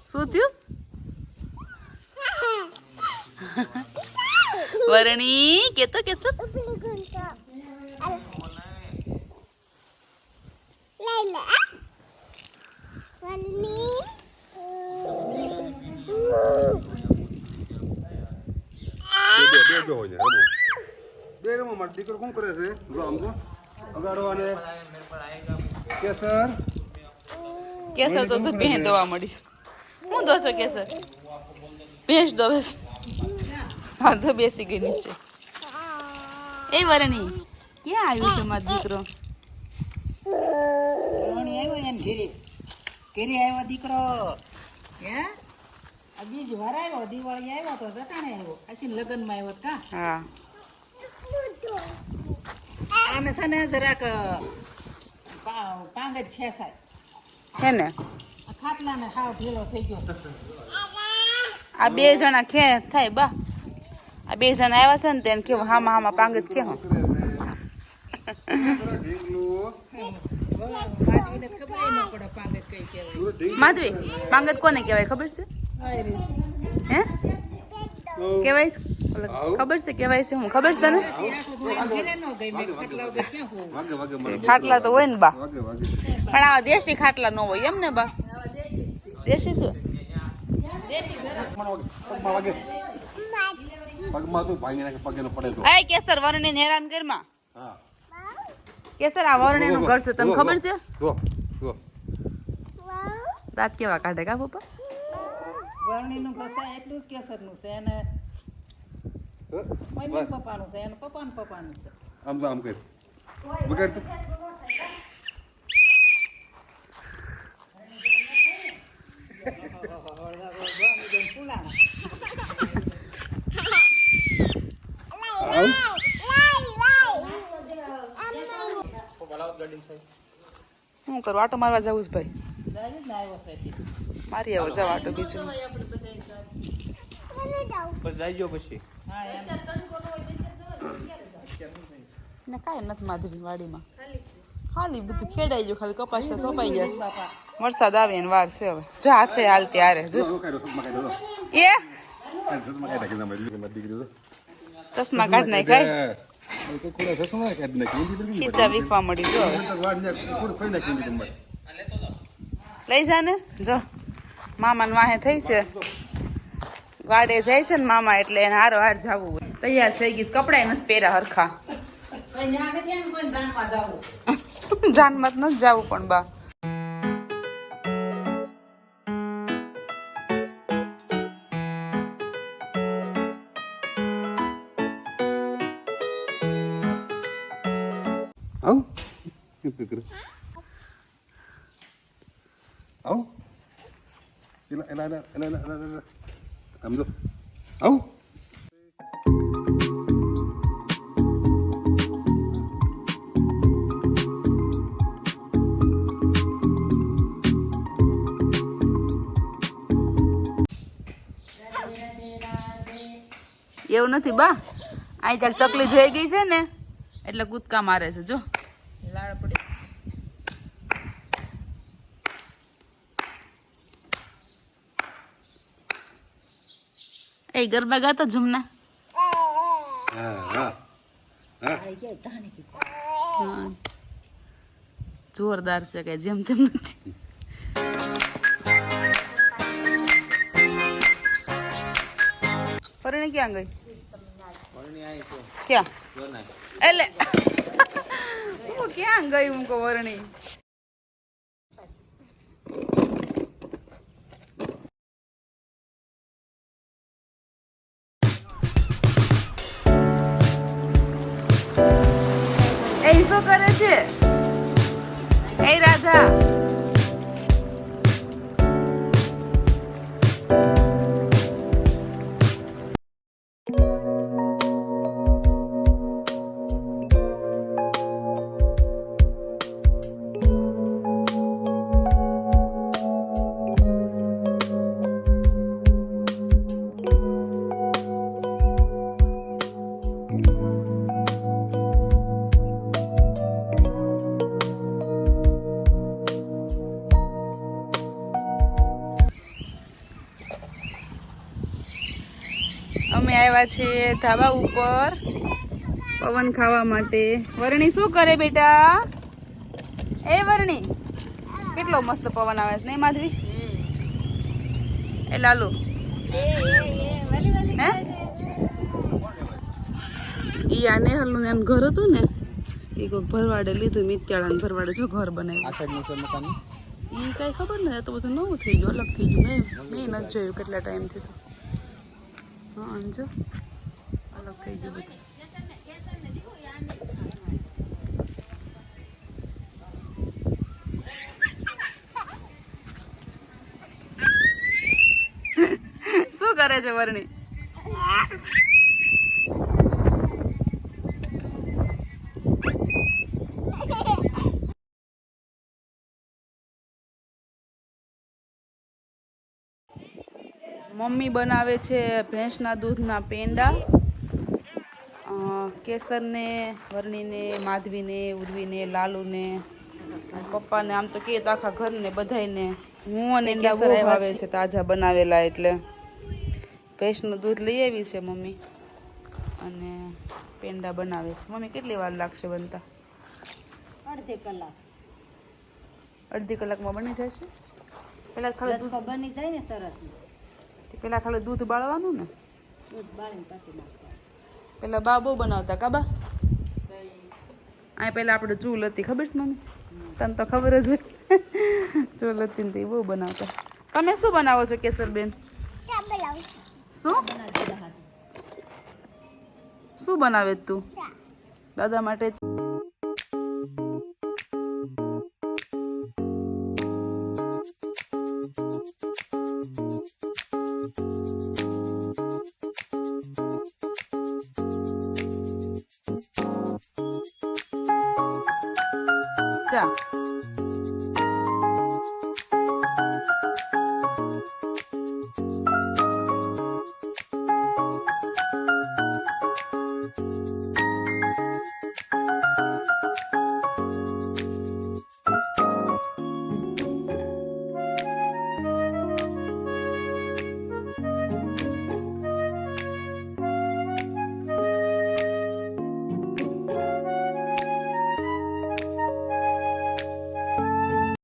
શું થયું વરણી કેતો કેસો દીકરો શું કરે છે અગાડવાને કેસર કેસર તો શું ભેંસ દોવા મળીશ હું દોસો કેસર ભેંસ દોવેશ હા જો બેસી ગઈ નીચે એ વરણી ક્યાં આવ્યું છે મારો દીકરો આવ્યો એને ઘેરી આવ્યો દીકરો હે આ બીજ વાર આવ્યો દિવાળી આવ્યો તો જટાણે આવ્યો પછી લગ્નમાં આવ્યો કા હા આને છે ને જરાક પાંગ જ ખેસાય હે ને આ ખાટલાને હાવ ઢીલો થઈ ગયો આ બે જણા ખે થાય બા આ બે જણા આવ્યા છે ને તેને કેવું હામાં હામાં પાંગત કે હું માધવીને ખબર ન પડે પાંગ જ કઈ કહેવાય માધવી પાંગત કોને કહેવાય ખબર છે હે કહેવાય છે ખબર છે કહેવાય છે હું ખબર છે તને ખાટલા તો હોય ને બા પણ આવા દેશી ખાટલા ન હોય એમ ને બા દેશી છે આ કેસર વરણી હેરાન કરમાં કેસર આ વરણી નું ઘર છે તને ખબર છે દાંત કેવા કાઢે કા પપ્પા વરણીનું ઘસાય એટલું જ કેસરનું છે અને મમ્મી પપ્પાનું છે અને પપ્પાનું છે આમ તો આમ કર બગાડ શું કરું આટો મારવા જવું છે ભાઈ મારી આવો જાવ આટો બીજું ને કાંઈ નથી માધવી વાડીમાં ખાલી બધું ખેડાઈ ગયું ખાલી કપાસ સોપાઈ ગયા વરસાદ આવે ને વાર છે હવે જો હાથે હાલતી હારે જો એ ચશ્મા કાઢ નાખાય ખીચા વીખવા મળી જો લઈ જા ને જો મામાને વાહે થઈ છે ગાડે જાય છે ને મામા એટલે એને હારો હાર જવું તૈયાર થઈ ગઈ કપડાય નથી પહેર્યા હરખા જાનમાં નથી જવું પણ બા એવું નથી બા અહીં ચાલ ચકલી જોઈ ગઈ છે ને એટલે કૂદકા મારે છે જો લાળ પડી એ ગરબા ગાતા જમના જોરદાર છે કે જેમ તેમ નથી પરણી ક્યાં ગઈ ક્યાં એટલે હું ક્યાં ગઈ હું કહું વરણી એ શું કરે છે એ રાધા અમે આવ્યા છીએ ધાબા ઉપર પવન ખાવા માટે. વરણી શું કરે બેટા? એ વરણી, કેટલો મસ્ત પવન આવે છે નહીં માધવી? એ લાલુ હે ઈ આ નેહલનું એનું ઘર હતું ને, એ કોઈક ભરવાડે લીધું. મિત્યાળાને ભરવાડે જો ઘર બનાવ્યું. ઈ કઈ ખબર ને, તો બધું નવું થઈ ગયું, અલગ થઈ ગયું. મેં નથી જોયું કેટલા ટાઈમથી તો. હા જો અલગ થઈ ગયું બધું. શું કરે છે વરણી? મમ્મી બનાવે છે ભેંસના દૂધના પેંડા. કેસરને, વરણીને, માધવીને, ઉર્વીને, લાલુને, પપ્પાને, આમ તો કે આખા ઘરને બધાને. હું અને કેસર આવે છે તાજા બનાવેલા, એટલે ભેંસનું દૂધ લઈ આવી છે મમ્મી અને પેંડા બનાવે છે. મમ્મી કેટલી વાર લાગશે બનતા? અડધી કલાક. અડધી કલાકમાં બની જશે. પેલા ખાલી રસકો બની જાય ને સરસ પેલા ખાલી દૂધ બાળવાનું ને, દૂધ બાળીને પછી નાખવાનું. પેલા બા બહુ બનાવતા કાબા. આ પેલા આપણે ચૂલ હતી, ખબર છે મમ્મી? તને તો ખબર જ હોય. ચૂલ હતી ને બહુ બનાવતા. તમે શું બનાવો છો કેસરબેન? શું શું બનાવે તું દાદા માટે? ચા